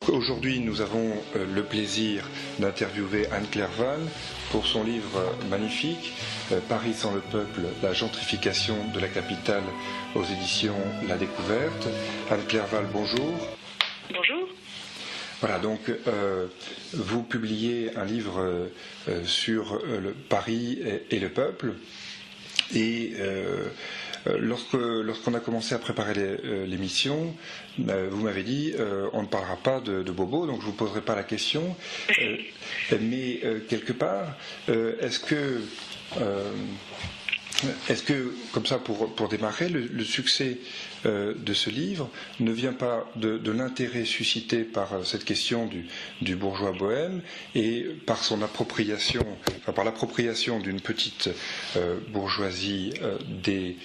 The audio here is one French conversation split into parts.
Aujourd'hui, nous avons le plaisir d'interviewer Anne-Claire Val pour son livre magnifique « Paris sans le peuple, la gentrification de la capitale » aux éditions La Découverte. Anne-Claire Val, bonjour. Bonjour. Voilà, donc vous publiez un livre sur Paris et le peuple. Et lorsqu'on a commencé à préparer l'émission, vous m'avez dit on ne parlera pas de Bobo, donc je ne vous poserai pas la question. Mais quelque part, est-ce que, comme ça, pour démarrer, le succès de ce livre ne vient pas de l'intérêt suscité par cette question du bourgeois bohème et par son appropriation, par l'appropriation d'une petite bourgeoisie des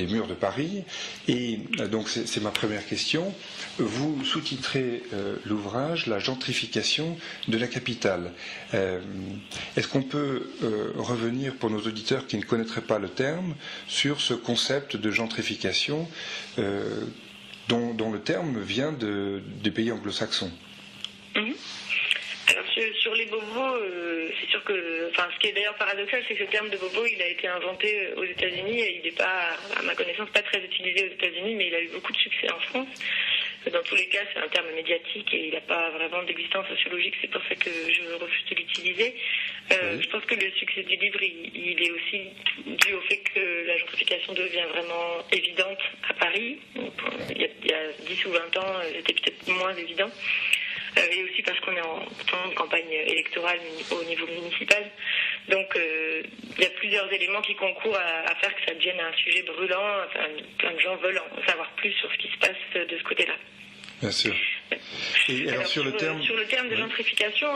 murs de Paris. Et donc c'est ma première question. Vous sous-titrez l'ouvrage « La gentrification de la capitale ». Est-ce qu'on peut revenir, pour nos auditeurs qui ne connaîtraient pas le terme, sur ce concept de gentrification dont le terme vient des pays anglo-saxons? Alors sur les bobos, c'est sûr que, ce qui est d'ailleurs paradoxal, c'est que le terme de bobo, il a été inventé aux États-Unis et il n'est pas, à ma connaissance, pas très utilisé aux États-Unis, mais il a eu beaucoup de succès en France. Dans tous les cas, c'est un terme médiatique et il n'a pas vraiment d'existence sociologique, c'est pour ça que je refuse de l'utiliser. Je pense que le succès du livre, il est aussi dû au fait que la gentrification devient vraiment évidente à Paris. Il y a 10 ou 20 ans, c'était peut-être moins évident. Et aussi parce qu'on est en temps de campagne électorale au niveau municipal. Donc il y a plusieurs éléments qui concourent à faire que ça devienne un sujet brûlant. Plein de gens veulent en savoir plus sur ce qui se passe de ce côté-là. Bien sûr. Et alors sur le terme de gentrification,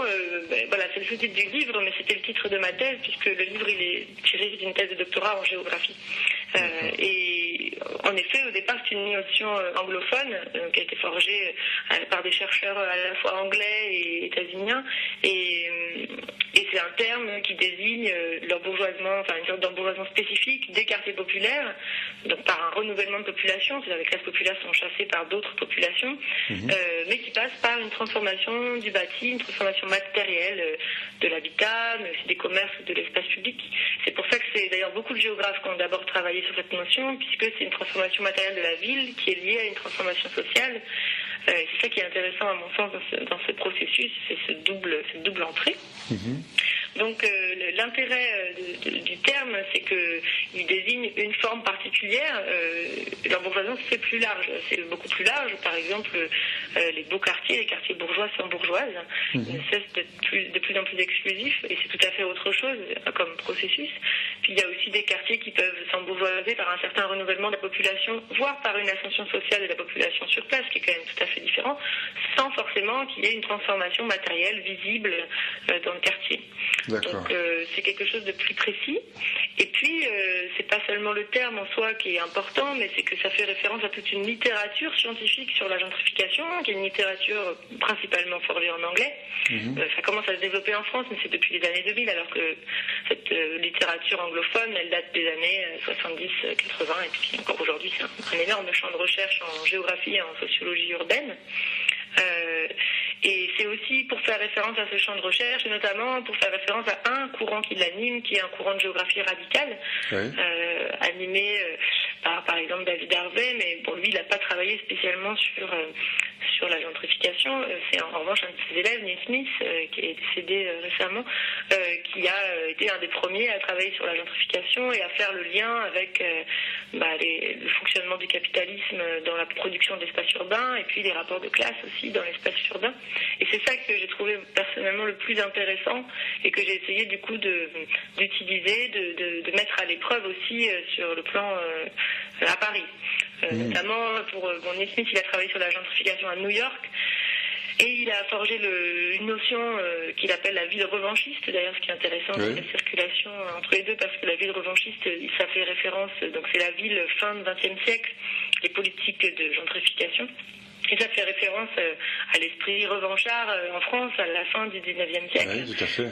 voilà, c'est le sous-titre du livre, mais c'était le titre de ma thèse, puisque le livre il est tiré d'une thèse de doctorat en géographie. Et en effet, au départ, c'est une notion anglophone qui a été forgée par des chercheurs à la fois anglais et états-uniens, et c'est un terme qui désigne l'embourgeoisement, une sorte d'embourgeoisement spécifique des quartiers populaires, donc par un renouvellement de population, c'est-à-dire les classes populaires sont chassées par d'autres populations, mais qui passe par une transformation du bâti, une transformation matérielle de l'habitat, mais aussi des commerces ou de l'espace public. C'est pour ça que c'est d'ailleurs beaucoup de géographes qui ont d'abord travaillé sur cette notion, puisque c'est une transformation matérielle de la ville qui est liée à une transformation sociale. C'est ça qui est intéressant à mon sens dans ce processus, c'est cette double entrée. Donc l'intérêt du terme, c'est qu'il désigne une forme particulière. L'embourgeoisement, c'est plus large, c'est beaucoup plus large. Par exemple, les beaux quartiers, les quartiers bourgeois sans bourgeoises, ils ne cessent d'être de plus en plus exclusifs, et c'est tout à fait autre chose comme processus. Puis il y a aussi des quartiers qui peuvent s'embourgeoiser par un certain renouvellement de la population, voire par une ascension sociale de la population sur place, qui est quand même tout à fait différent, sans forcément qu'il y ait une transformation matérielle visible dans le quartier. Donc c'est quelque chose de plus précis. Et puis c'est pas seulement le terme en soi qui est important, mais c'est que ça fait référence à toute une littérature scientifique sur la gentrification, qui est une littérature principalement forgée en anglais. Ça commence à se développer en France, mais c'est depuis les années 2000, alors que cette littérature anglophone, elle date des années 70-80, et puis encore aujourd'hui c'est un énorme champ de recherche en géographie et en sociologie urbaine. Et c'est aussi pour faire référence à ce champ de recherche, et notamment pour faire référence à un courant qui l'anime, qui est un courant de géographie radicale, animé par exemple David Harvey, mais pour lui, il n'a pas travaillé spécialement sur la gentrification. C'est en revanche un de ses élèves, Neil Smith, qui est décédé récemment, qui a été un des premiers à travailler sur la gentrification et à faire le lien avec le fonctionnement du capitalisme dans la production d'espaces urbains, et puis les rapports de classe aussi dans l'espace urbain. Et c'est ça que j'ai trouvé personnellement le plus intéressant, et que j'ai essayé du coup d'utiliser, de mettre à l'épreuve aussi sur le plan à Paris. Notamment pour Neil Smith, il a travaillé sur la gentrification à New York, et il a forgé une notion qu'il appelle la ville revanchiste. D'ailleurs, ce qui est intéressant, c'est la circulation entre les deux, parce que la ville revanchiste, ça fait référence, donc c'est la ville fin du XXe siècle, les politiques de gentrification. Et ça fait référence à l'esprit revanchard en France à la fin du 19e siècle. Oui, tout à fait.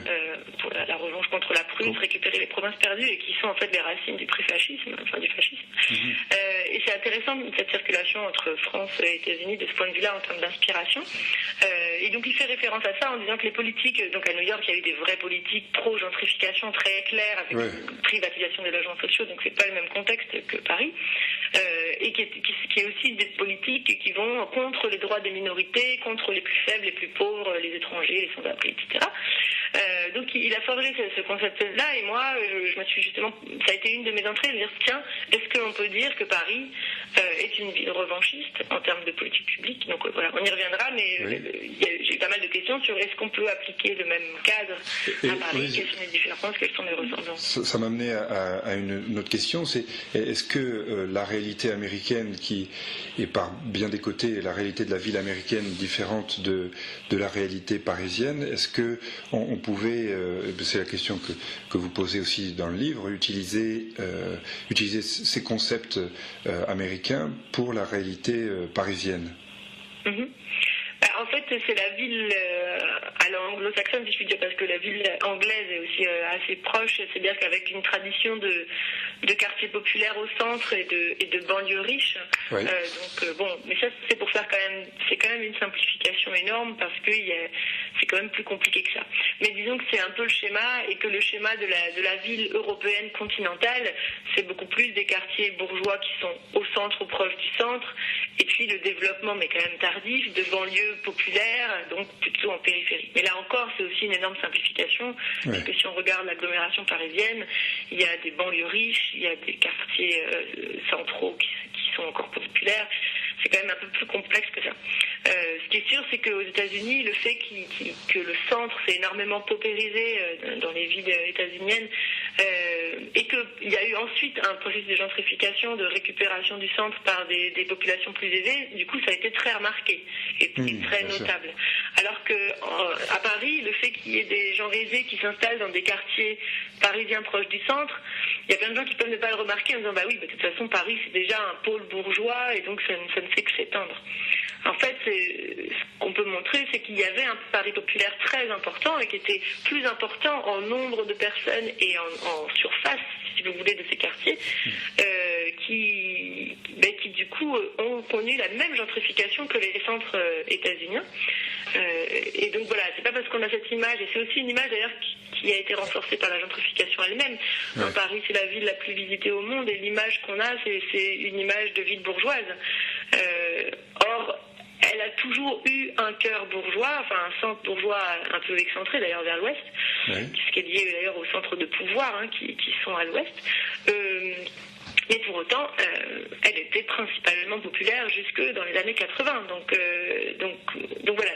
Pour la revanche contre la Prusse, récupérer les provinces perdues, et qui sont en fait les racines du pré-fascisme, enfin du fascisme. Et c'est intéressant cette circulation entre France et États-Unis de ce point de vue-là en termes d'inspiration. Et donc il fait référence à ça en disant que les politiques, donc à New York, il y a eu des vraies politiques pro-gentrification très claires avec une privatisation des logements sociaux, donc c'est pas le même contexte que Paris. Et qui est aussi des politiques qui vont contre les droits des minorités, contre les plus faibles, les plus pauvres, les étrangers, les sans-abri, etc. Donc il a forgé ce concept-là, et moi je me suis justement, ça a été une de mes entrées de dire tiens, est-ce qu'on peut dire que Paris est une ville revanchiste en termes de politique publique? Donc voilà, on y reviendra, mais j'ai eu pas mal de questions sur est-ce qu'on peut appliquer le même cadre à Paris, quelles sont les différences, quelles sont les ressemblances. Ça m'a amené à une autre question, c'est est-ce que la réalité américaine, qui est par bien des côtés la réalité de la ville américaine différente de la réalité parisienne, est-ce que on pouvait, c'est la question que vous posez aussi dans le livre, utiliser ces concepts américains pour la réalité parisienne? En fait, c'est la ville à l'anglo-saxonne, si je puis dire, parce que la ville anglaise est aussi assez proche. C'est-à-dire qu'avec une tradition de quartiers populaires au centre et de banlieues riches. Oui. Mais ça, c'est pour faire c'est quand même une simplification énorme, parce que c'est quand même plus compliqué que ça. Mais disons que c'est un peu le schéma, et que le schéma de la ville européenne continentale, c'est beaucoup plus des quartiers bourgeois qui sont au centre ou proches du centre, et puis le développement, mais quand même tardif, de banlieues populaires, donc plutôt en périphérie. Mais là encore, c'est aussi une énorme simplification, parce que si on regarde l'agglomération parisienne, il y a des banlieues riches, il y a des quartiers centraux qui sont encore populaires. C'est quand même un peu plus complexe que ça. Ce qui est sûr, c'est qu'aux États-Unis, le fait que le centre s'est énormément paupérisé dans les villes états-uniennes, et qu'il y a eu ensuite un processus de gentrification, de récupération du centre par des populations plus aisées, du coup ça a été très remarqué et très notable. Alors qu'à Paris, le fait qu'il y ait des gens aisés qui s'installent dans des quartiers parisiens proches du centre, il y a plein de gens qui peuvent ne pas le remarquer en disant de toute façon Paris c'est déjà un pôle bourgeois, et donc ça ne fait que s'étendre. En fait, ce qu'on peut montrer, c'est qu'il y avait un Paris populaire très important, et qui était plus important en nombre de personnes et en surface, si vous voulez, de ces quartiers, qui du coup ont connu la même gentrification que les centres états-uniens. Et donc voilà, c'est pas parce qu'on a cette image, et c'est aussi une image d'ailleurs qui a été renforcée par la gentrification elle-même. Paris, c'est la ville la plus visitée au monde, et l'image qu'on a, c'est une image de ville bourgeoise. Or, elle a toujours eu un cœur bourgeois, enfin un centre bourgeois un peu excentré d'ailleurs vers l'ouest, ce qui est lié d'ailleurs aux centres de pouvoir qui sont à l'ouest. Mais pour autant, elle était principalement populaire jusque dans les années 80. Donc voilà,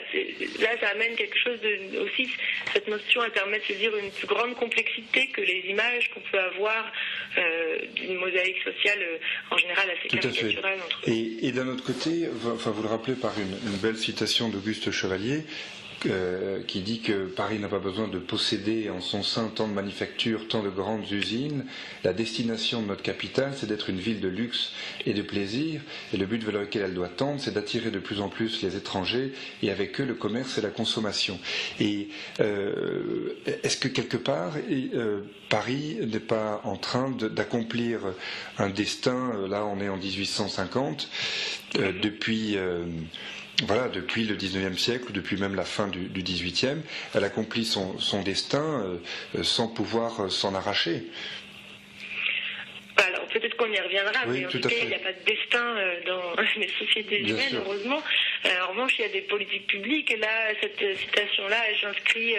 là ça amène quelque chose aussi, cette notion, elle permet de saisir une plus grande complexité que les images qu'on peut avoir d'une mosaïque sociale en général assez caricaturale. Et d'un autre côté, vous le rappelez par une belle citation d'Auguste Chevalier, qui dit que Paris n'a pas besoin de posséder en son sein tant de manufactures, tant de grandes usines. La destination de notre capitale, c'est d'être une ville de luxe et de plaisir, et le but vers lequel elle doit tendre, c'est d'attirer de plus en plus les étrangers, et avec eux le commerce et la consommation. Et est-ce que quelque part, Paris n'est pas en train d'accomplir un destin, là on est en 1850, depuis le 19e siècle, ou depuis même la fin du 18e, elle accomplit son destin sans pouvoir s'en arracher. Alors peut-être qu'on y reviendra, mais en tout cas il n'y a pas de destin dans les sociétés humaines, heureusement. En revanche, il y a des politiques publiques, et là, cette citation-là, elle s'inscrit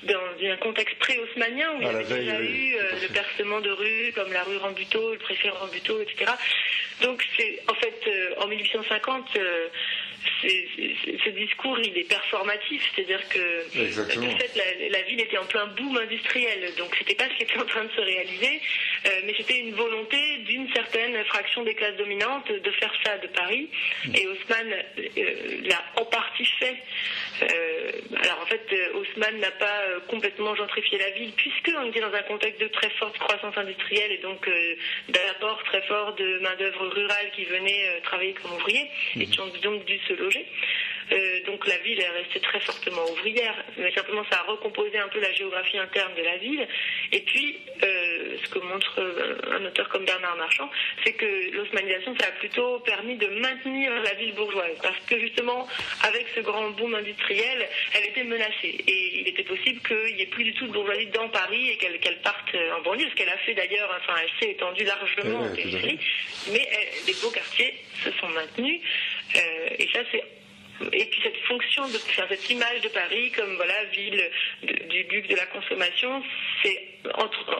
dans un contexte pré-haussmannien, où il y avait déjà eu le percement de rues, comme la rue Rambuteau, le préfet Rambuteau, etc. Donc c'est en fait en 1850 ce discours, il est performatif, c'est-à-dire que Exactement. de fait, la ville était en plein boom industriel, donc c'était pas ce qui était en train de se réaliser, mais c'était une volonté d'une certaine fraction des classes dominantes de faire ça de Paris, et Haussmann l'a en partie fait. Alors en fait, Haussmann n'a pas complètement gentrifié la ville, puisqu'on était dans un contexte de très forte croissance industrielle, et donc d'apport très fort de main-d'œuvre rurale qui venait travailler comme ouvrier, et qui ont donc dû se loger. Donc la ville est restée très fortement ouvrière, mais simplement ça a recomposé un peu la géographie interne de la ville. Et puis, ce que montre un auteur comme Bernard Marchand, c'est que l'haussmannisation, ça a plutôt permis de maintenir la ville bourgeoise, parce que justement, avec ce grand boom industriel, elle était menacée. Et il était possible qu'il n'y ait plus du tout de bourgeoisie dans Paris et qu'elle parte en banlieue, ce qu'elle a fait d'ailleurs, enfin elle s'est étendue largement en périphérie, mais les beaux quartiers se sont maintenus, et ça c'est... Et puis cette fonction, cette image de Paris comme voilà ville du luxe, de la consommation, c'est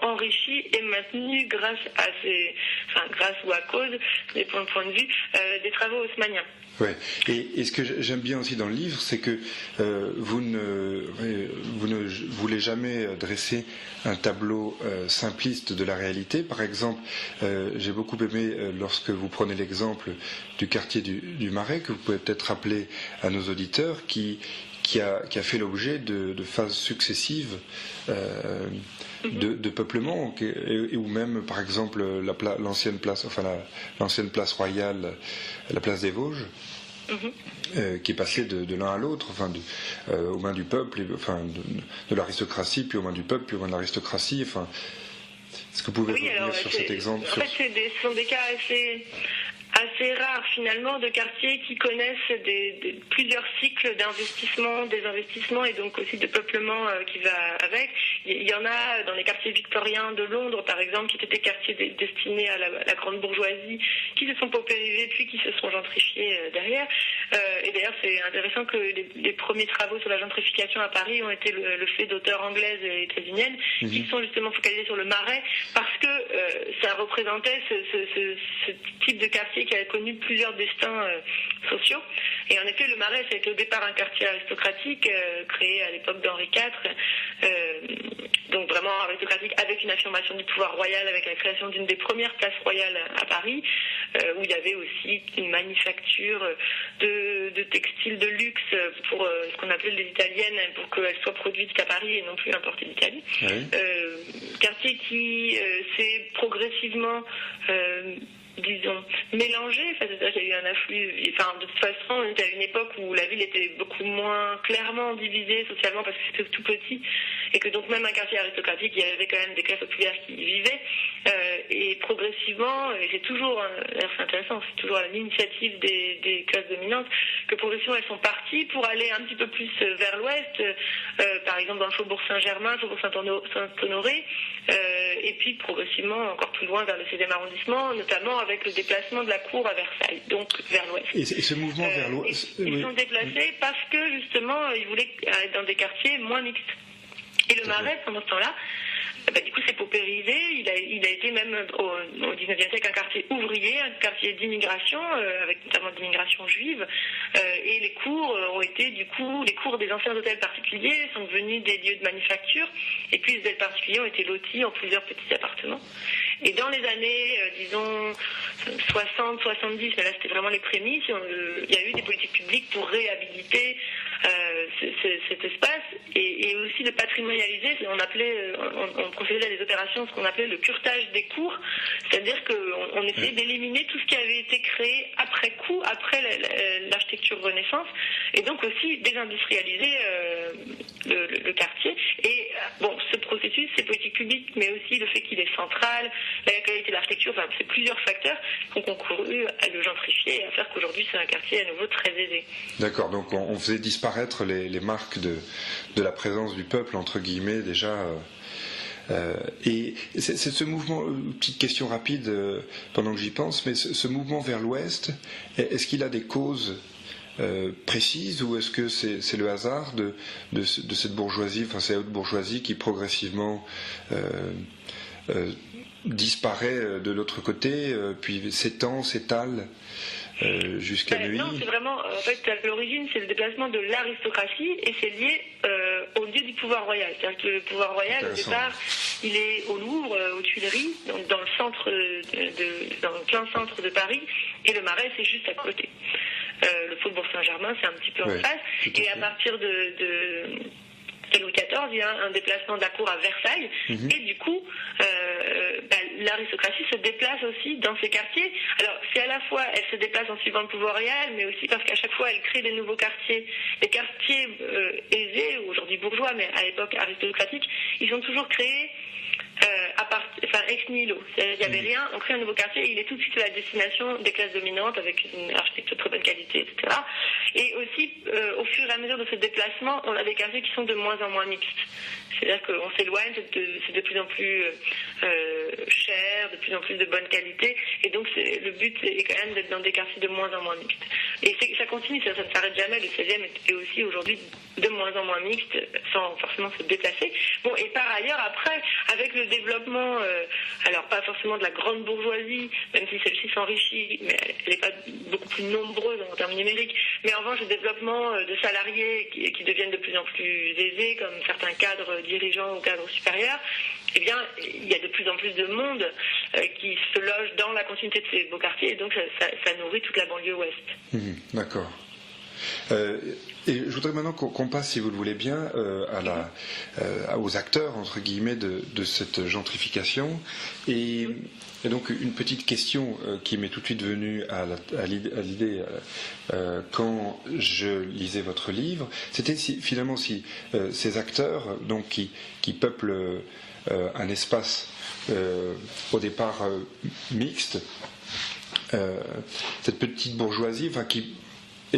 enrichi et maintenu grâce à grâce ou à cause, des points de vue, des travaux haussmanniens. Ouais. Et ce que j'aime bien aussi dans le livre, c'est que vous ne voulez jamais dresser un tableau simpliste de la réalité. Par exemple, j'ai beaucoup aimé lorsque vous prenez l'exemple du quartier du Marais, que vous pouvez peut-être rappeler à nos auditeurs, qui a fait l'objet de phases successives de peuplement, ou même par exemple l'ancienne place royale, la place des Vosges, qui est passée de l'un à l'autre, aux mains du peuple, de l'aristocratie, puis aux mains du peuple, puis aux mains de l'aristocratie. Est-ce que vous pouvez revenir sur cet exemple? En fait, ce sont des cas assez rares finalement de quartiers qui connaissent plusieurs cycles d'investissement, des investissements et donc aussi de peuplement qui va avec. Il y en a dans les quartiers victoriens de Londres par exemple, qui étaient des quartiers destinés à la grande bourgeoisie, qui se sont paupérisés puis qui se sont gentrifiés derrière. Et d'ailleurs c'est intéressant que les premiers travaux sur la gentrification à Paris ont été le fait d'auteurs anglaises et états-uniennes qui sont justement focalisés sur le Marais parce que ça représentait ce type de quartier qui a connu plusieurs destins sociaux. Et en effet, le Marais, c'était au départ un quartier aristocratique créé à l'époque d'Henri IV, donc vraiment aristocratique, avec une affirmation du pouvoir royal, avec la création d'une des premières places royales à Paris, où il y avait aussi une manufacture de textiles de luxe pour ce qu'on appelait les italiennes, pour qu'elles soient produites qu'à Paris et non plus importées d'Italie. Quartier qui s'est progressivement disons, mélangé, c'est-à-dire qu'il y a eu un afflux, de toute façon, on était à une époque où la ville était beaucoup moins clairement divisée socialement parce que c'était tout petit, et que donc même un quartier aristocratique, il y avait quand même des classes populaires qui y vivaient, et progressivement, et c'est toujours, c'est intéressant, c'est toujours à l'initiative des classes dominantes, que progressivement elles sont parties pour aller un petit peu plus vers l'ouest, par exemple dans le faubourg Saint-Germain, faubourg Saint-Honoré, et puis progressivement encore plus loin vers le 16e arrondissement, notamment avec le déplacement de la cour à Versailles, donc vers l'ouest. Et ce mouvement vers l'ouest... Ils sont déplacés parce que justement ils voulaient être dans des quartiers moins mixtes. Et le Marais, pendant ce temps-là, du coup, s'est paupérisé. Il a été même au 19e siècle un quartier ouvrier, un quartier d'immigration, avec notamment d'immigration juive. Et les cours ont été, du coup, les cours des anciens hôtels particuliers sont devenus des lieux de manufacture. Et puis, les hôtels particuliers ont été lotis en plusieurs petits appartements. Et dans les années, disons, 60, 70, mais là c'était vraiment les prémices, il y a eu des politiques publiques pour réhabiliter cet espace et aussi le patrimonialiser. On procédait à des opérations, ce qu'on appelait le curtage des cours, c'est-à-dire qu'on essayait d'éliminer tout ce qui avait été créé après coup, après l'architecture Renaissance, et donc aussi désindustrialiser le quartier. Et ce processus, ces politiques publiques, mais aussi le fait qu'il est central, la qualité de l'architecture, c'est plusieurs facteurs qui ont concouru à le gentrifier et à faire qu'aujourd'hui c'est un quartier à nouveau très aisé. D'accord, donc on faisait disparaître les marques de la présence du peuple, entre guillemets, déjà. Et c'est ce mouvement, petite question rapide pendant que j'y pense, mais ce mouvement vers l'ouest, est-ce qu'il a des causes précises, ou est-ce que c'est le hasard de cette bourgeoisie, cette haute bourgeoisie qui progressivement disparaît de l'autre côté, puis s'étale jusqu'à Neuilly. Non, c'est vraiment, en fait, à l'origine, c'est le déplacement de l'aristocratie et c'est lié au lieu du pouvoir royal. C'est-à-dire que le pouvoir royal, au départ, il est au Louvre, aux Tuileries, donc dans le centre, dans le plein centre de Paris, et le Marais, c'est juste à côté. Le faubourg Saint-Germain, c'est un petit peu en face, et à partir de Louis XIV, il y a un déplacement de la cour à Versailles, et du coup, l'aristocratie se déplace aussi dans ces quartiers. Alors, c'est à la fois, elle se déplace en suivant le pouvoir royal, mais aussi parce qu'à chaque fois, elle crée des nouveaux quartiers. Les quartiers aisés, aujourd'hui bourgeois, mais à l'époque aristocratique, ils sont toujours créés ex nihilo. Il n'y avait rien, on crée un nouveau quartier et il est tout de suite à la destination des classes dominantes avec une architecture de très bonne qualité, etc. Et aussi, au fur et à mesure de ce déplacement, on a des quartiers qui sont de moins en moins mixtes. C'est-à-dire qu'on s'éloigne, c'est de plus en plus cher, de plus en plus de bonne qualité, et donc le but est quand même d'être dans des quartiers de moins en moins mixtes. Et ça continue, ça ne s'arrête jamais, le 16e est aussi aujourd'hui de moins en moins mixte, sans forcément se déplacer. Bon, et par ailleurs, après, avec le développement, alors pas forcément de la grande bourgeoisie, même si celle-ci s'enrichit, mais elle n'est pas beaucoup plus nombreuse en termes numériques, mais en revanche, le développement de salariés qui deviennent de plus en plus aisés, comme certains cadres dirigeants ou cadres supérieurs, eh bien, il y a de plus en plus de monde qui se loge dans la continuité de ces beaux quartiers, et donc ça nourrit toute la banlieue ouest. D'accord. Et je voudrais maintenant qu'on passe, si vous le voulez bien, aux acteurs, entre guillemets, de cette gentrification. Et donc, une petite question qui m'est tout de suite venue à l'idée quand je lisais votre livre, c'était finalement si ces acteurs donc, qui peuplent un espace au départ mixte, cette petite bourgeoisie, qui est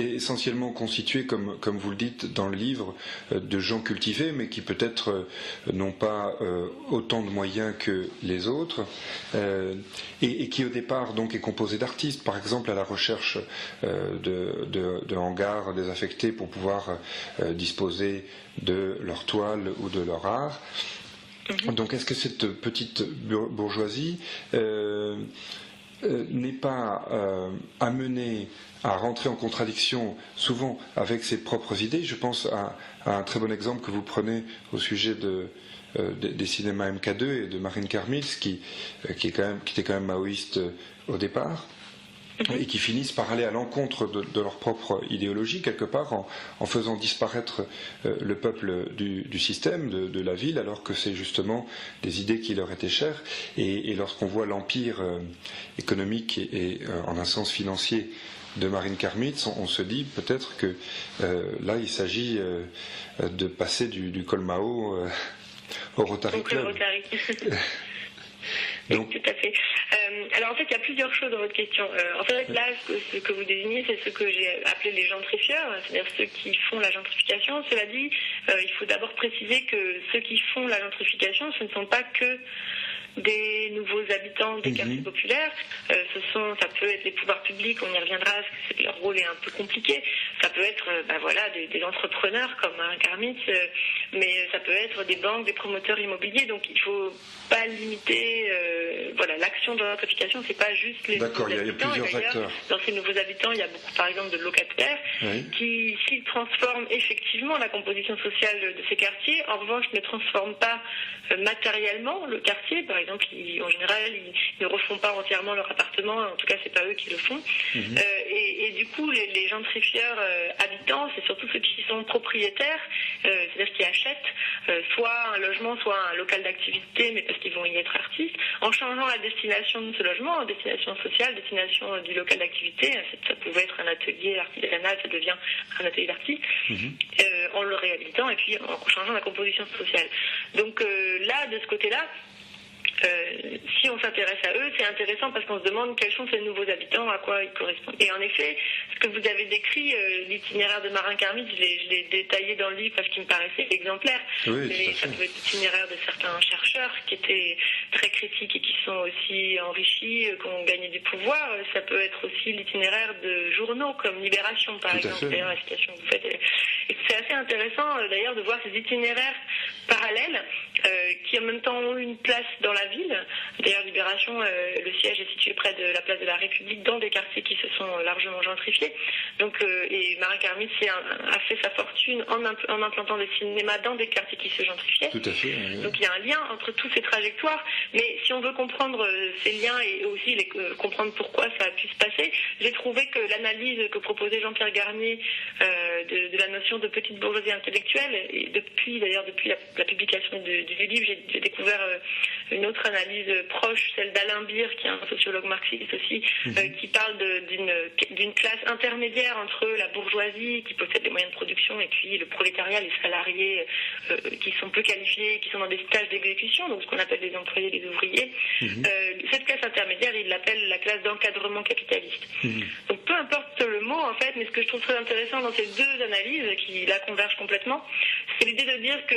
essentiellement constituée, comme vous le dites dans le livre, de gens cultivés, mais qui peut-être n'ont pas autant de moyens que les autres, et qui au départ donc est composé d'artistes, par exemple à la recherche de hangars désaffectés pour pouvoir disposer de leur toile ou de leur art. Donc est-ce que cette petite bourgeoisie n'est pas amenée à rentrer en contradiction souvent avec ses propres idées? Je pense à un très bon exemple que vous prenez au sujet des cinémas MK2 et de Marine Karmitz qui était quand même maoïste au départ, et qui finissent par aller à l'encontre de leur propre idéologie, quelque part, en faisant disparaître le peuple du système, de la ville, alors que c'est justement des idées qui leur étaient chères. Et lorsqu'on voit l'empire économique et en un sens financier de Marine Karmitz, on se dit peut-être que là, il s'agit de passer du Colmao au Rotary Club. Donc, tout à fait. Alors en fait, il y a plusieurs choses dans votre question. En fait, là, ce que vous désignez, c'est ce que j'ai appelé les gentrifieurs, c'est-à-dire ceux qui font la gentrification. Cela dit, il faut d'abord préciser que ceux qui font la gentrification, ce ne sont pas que des nouveaux habitants des quartiers populaires. Ça peut être les pouvoirs publics, on y reviendra, parce que leur rôle est un peu compliqué. Ça peut être des entrepreneurs comme Marine Karmitz, mais ça peut être des banques, des promoteurs immobiliers. Donc il ne faut pas limiter l'action de la gentrification, c'est pas juste les nouveaux habitants. Il y a plusieurs acteurs. Dans ces nouveaux habitants, il y a beaucoup par exemple de locataires qui, s'ils transforment effectivement la composition sociale de ces quartiers, en revanche ne transforment pas matériellement le quartier. Par exemple, en général, ils ne refont pas entièrement leur appartement, en tout cas c'est pas eux qui le font. Et du coup, les gentrifieurs habitants, c'est surtout ceux qui sont propriétaires, c'est-à-dire qui achètent soit un logement, soit un local d'activité, mais parce qu'ils vont y être artistes, en changeant la destination de ce logement en destination sociale, destination du local d'activité. Ça pouvait être un atelier artisanal, ça devient un atelier d'artiste, en le réhabilitant et puis en changeant la composition sociale. Donc là, de ce côté-là, si on s'intéresse à eux, c'est intéressant parce qu'on se demande quels sont ces nouveaux habitants, à quoi ils correspondent. Et en effet, ce que vous avez décrit, l'itinéraire de Marine Karmitz, je l'ai détaillé dans le livre parce qu'il me paraissait exemplaire. Mais ça peut être l'itinéraire de certains chercheurs qui étaient très critiques et qui sont aussi enrichis, qui ont gagné du pouvoir. Ça peut être aussi l'itinéraire de journaux comme Libération, par exemple. D'ailleurs, la citation que vous faites. Et c'est assez intéressant d'ailleurs de voir ces itinéraires parallèles qui en même temps ont une place dans la ville. D'ailleurs, Libération, le siège est situé près de la place de la République, dans des quartiers qui se sont largement gentrifiés. Donc, et Marin Karmitz a fait sa fortune en implantant des cinémas dans des quartiers qui se gentrifiaient. Tout à fait. Oui. Donc il y a un lien entre toutes ces trajectoires, mais si on veut comprendre ces liens et aussi comprendre pourquoi ça a pu se passer, j'ai trouvé que l'analyse que proposait Jean-Pierre Garnier de la notion de petite bourgeoisie intellectuelle, et depuis la publication du livre, j'ai découvert une autre analyse proche, celle d'Alain Beer, qui est un sociologue marxiste aussi, qui parle d'une classe intermédiaire entre la bourgeoisie qui possède les moyens de production et puis le prolétariat, les salariés qui sont peu qualifiés, qui sont dans des stages d'exécution, donc ce qu'on appelle les employés, les ouvriers. Cette classe intermédiaire, il l'appelle la classe d'encadrement capitaliste. Donc peu importe le mot en fait, mais ce que je trouve très intéressant dans ces deux analyses qui là convergent complètement, c'est l'idée de dire que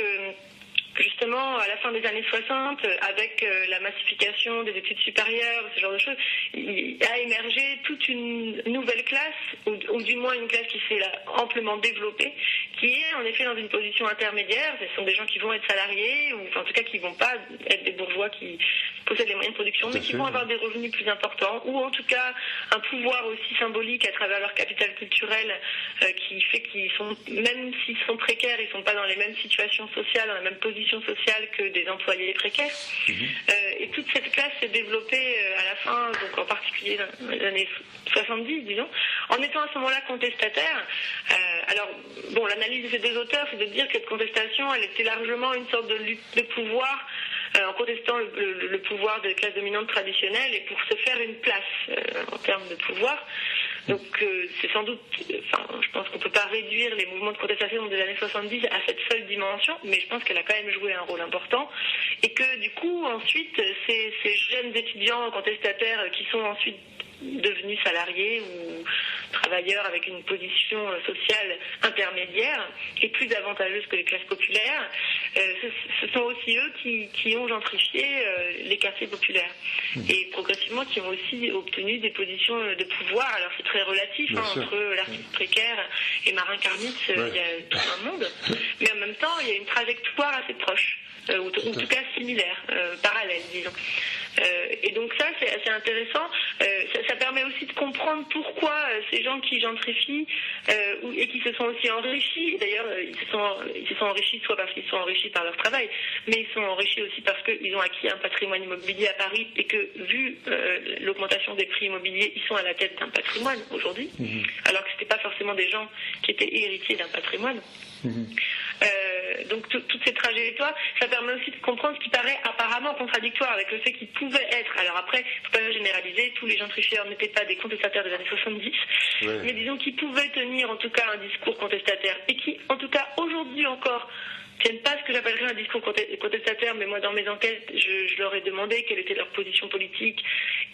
justement, à la fin des années 60, avec la massification des études supérieures, ce genre de choses, il a émergé toute une nouvelle classe, ou du moins une classe qui s'est amplement développée, qui est en effet dans une position intermédiaire. Ce sont des gens qui vont être salariés, ou en tout cas qui ne vont pas être des bourgeois qui possèdent les moyens de production, mais qui vont avoir des revenus plus importants, ou en tout cas un pouvoir aussi symbolique à travers leur capital culturel, qui fait qu'ils sont, même s'ils sont précaires, ils ne sont pas dans les mêmes situations sociales, dans la même position sociale que des employés précaires. Et toute cette classe s'est développée à la fin, donc en particulier dans les années 70, disons, en étant à ce moment-là contestataire. Alors, bon, l'analyse de ces deux auteurs, c'est de dire que cette contestation, elle était largement une sorte de lutte de pouvoir, en contestant le pouvoir des classes dominantes traditionnelles et pour se faire une place en termes de pouvoir. Donc c'est sans doute, je pense qu'on ne peut pas réduire les mouvements de contestation des années 70 à cette seule dimension, mais je pense qu'elle a quand même joué un rôle important et que du coup ensuite ces jeunes étudiants contestataires qui sont ensuite devenus salariés ou travailleurs avec une position sociale intermédiaire et plus avantageuse que les classes populaires, ce sont aussi eux qui ont gentrifié les quartiers populaires et progressivement qui ont aussi obtenu des positions de pouvoir. Alors c'est très relatif entre l'artiste précaire et Marin Karmitz, il y a tout un monde, mais en même temps il y a une trajectoire assez proche, ou en tout cas similaire, parallèle disons. Et donc ça c'est assez intéressant, ça permet aussi de comprendre pourquoi ces gens qui gentrifient et qui se sont aussi enrichis, d'ailleurs ils se sont enrichis soit parce qu'ils sont enrichis par leur travail, mais ils sont enrichis aussi parce qu'ils ont acquis un patrimoine immobilier à Paris et que vu l'augmentation des prix immobiliers, ils sont à la tête d'un patrimoine aujourd'hui, alors que ce n'étaient pas forcément des gens qui étaient héritiers d'un patrimoine. Donc toutes ces trajectoires, ça permet aussi de comprendre ce qui paraît apparemment contradictoire avec le fait qu'ils pouvaient être, alors après, il ne faut pas généraliser, tous les gentrifieurs n'étaient pas des contestataires des années 70, mais disons qu'ils pouvaient tenir en tout cas un discours contestataire et qui en tout cas aujourd'hui encore tiennent pas ce que j'appellerais un discours contestataire, mais moi dans mes enquêtes, je leur ai demandé quelle était leur position politique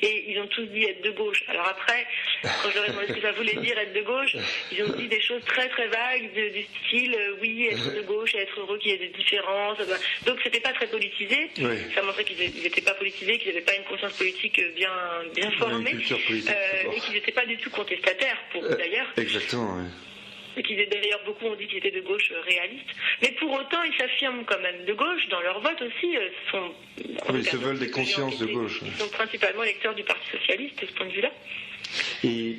et ils ont tous dit être de gauche. Alors après, quand je leur ai demandé ce que ça voulait dire être de gauche, ils ont dit des choses très très vagues du style oui, être de gauche et être heureux qu'il y ait des différences. Donc c'était pas très politisé. Ça montrait qu'ils n'étaient pas politisés, qu'ils n'avaient pas une conscience politique bien formée et qu'ils n'étaient pas du tout contestataires d'ailleurs. Exactement, oui. Et qu'ils d'ailleurs beaucoup ont dit qu'ils étaient de gauche réalistes, mais pour autant ils s'affirment quand même de gauche dans leur vote aussi. Ils se veulent des consciences de gauche. Ils sont principalement électeurs du Parti socialiste de ce point de vue-là. Et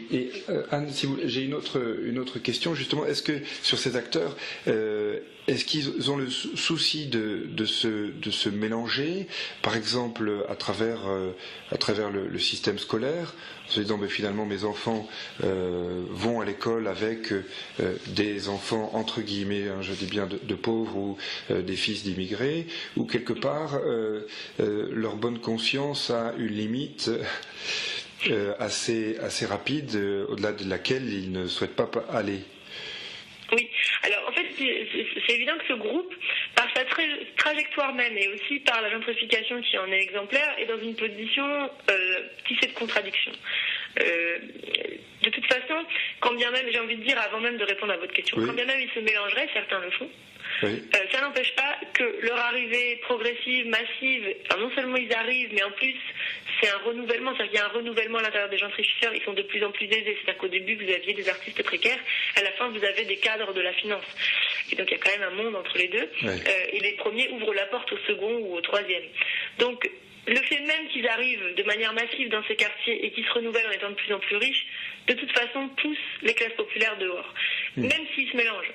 Anne, si j'ai une autre question justement. Est-ce que sur ces acteurs, est-ce qu'ils ont le souci de se mélanger, par exemple à travers le système scolaire, en se disant finalement mes enfants vont à l'école avec des enfants entre guillemets, je dis bien de pauvres ou des fils d'immigrés, ou quelque part leur bonne conscience a une limite assez rapide, au-delà de laquelle ils ne souhaitent pas aller. Oui, alors en fait c'est évident que ce groupe, par sa trajectoire même et aussi par la gentrification qui en est exemplaire, est dans une position tissée de contradictions. De toute façon, quand bien même, j'ai envie de dire avant même de répondre à votre question, quand bien même ils se mélangeraient, certains le font, ça n'empêche pas que leur arrivée progressive, massive, non seulement ils arrivent, mais en plus c'est un renouvellement, c'est-à-dire qu'il y a un renouvellement à l'intérieur des gentrifieurs, ils sont de plus en plus aisés, c'est-à-dire qu'au début vous aviez des artistes précaires, à la fin vous avez des cadres de la finance. et donc il y a quand même un monde entre les deux, et les premiers ouvrent la porte au second ou au troisième. Donc le fait même qu'ils arrivent de manière massive dans ces quartiers et qu'ils se renouvellent en étant de plus en plus riches, de toute façon pousse les classes populaires dehors, même s'ils se mélangent.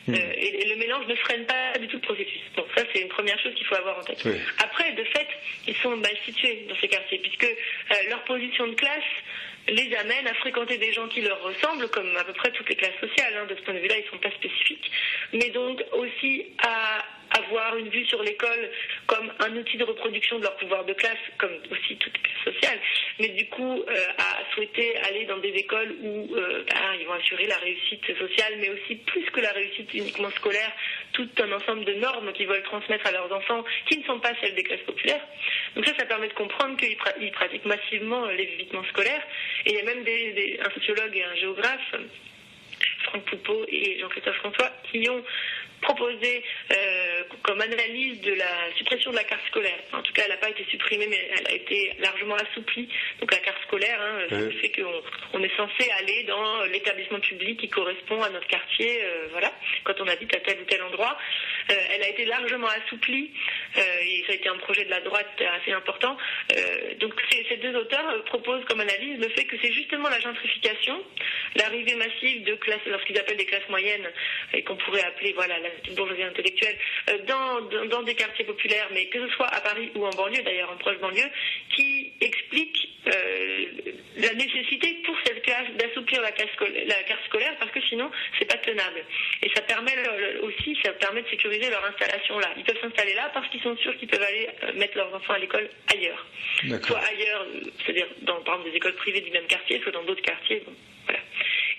Et le mélange ne freine pas du tout le processus. Donc ça, c'est une première chose qu'il faut avoir en tête. Après, de fait, ils sont mal situés dans ces quartiers, puisque leur position de classe les amène à fréquenter des gens qui leur ressemblent, comme à peu près toutes les classes sociales. De ce point de vue-là, ils ne sont pas spécifiques. Mais donc aussi à avoir une vue sur l'école comme un outil de reproduction de leur pouvoir de classe, comme aussi toutes les classes sociales. Mais du coup, à souhaiter aller dans des écoles où ils vont assurer la réussite sociale, mais aussi plus que la réussite uniquement scolaire, tout un ensemble de normes qu'ils veulent transmettre à leurs enfants qui ne sont pas celles des classes populaires. Donc ça permet de comprendre qu'ils pratiquent massivement l'évitement scolaire. Et il y a même un sociologue et un géographe, Franck Poupeau et Jean-Christophe François, qui ont proposé comme analyse de la suppression de la carte scolaire. En tout cas, elle n'a pas été supprimée, mais elle a été largement assouplie. Donc la carte scolaire, ça fait qu'on est censé aller dans l'établissement public qui correspond à notre quartier, quand on habite à tel ou tel endroit. Elle a été largement assouplie, et ça a été un projet de la droite assez important. Donc ces deux auteurs proposent comme analyse le fait que c'est justement la gentrification, l'arrivée massive de classes, lorsqu'ils appellent des classes moyennes, et qu'on pourrait appeler la bourgeoisie intellectuelle, dans des quartiers populaires, mais que ce soit à Paris ou en banlieue, d'ailleurs en proche banlieue, qui explique la nécessité pour cette classe d'assouplir la carte scolaire, parce que sinon c'est pas tenable. Et ça permet de sécuriser leur installation là. Ils peuvent s'installer là parce qu'ils sont sûrs qu'ils peuvent aller mettre leurs enfants à l'école ailleurs. Soit ailleurs, c'est-à-dire par exemple des écoles privées du même quartier, soit dans d'autres quartiers. Voilà.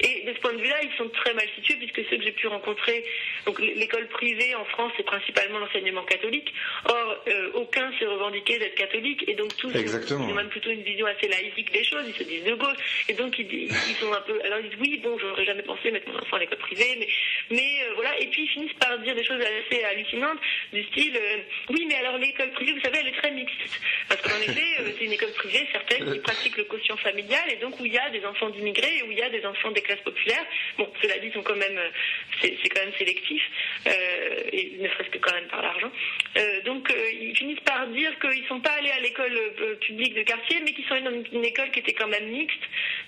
Et de ce point de vue-là, ils sont très mal situés, puisque ceux que j'ai pu rencontrer, donc l'école privée en France, c'est principalement l'enseignement catholique. Or, aucun s'est revendiqué d'être catholique, et donc tous ont même plutôt une vision assez laïque des choses. Ils se disent de gauche, et donc ils sont un peu. Alors ils disent oui, bon, j'aurais jamais pensé mettre mon enfant à l'école privée, mais voilà. Et puis ils finissent par dire des choses assez hallucinantes, du style oui, mais alors l'école privée, vous savez, elle est très mixte, parce qu'en effet, c'est une école privée certaine qui pratique le quotient familial, et donc où il y a des enfants d'immigrés et où il y a des enfants des classes populaires. Bon, cela dit, c'est quand même sélectif, et ne serait-ce que quand même par l'argent. Donc ils finissent par dire qu'ils ne sont pas allés à l'école publique de quartier, mais qu'ils sont allés dans une école qui était quand même mixte.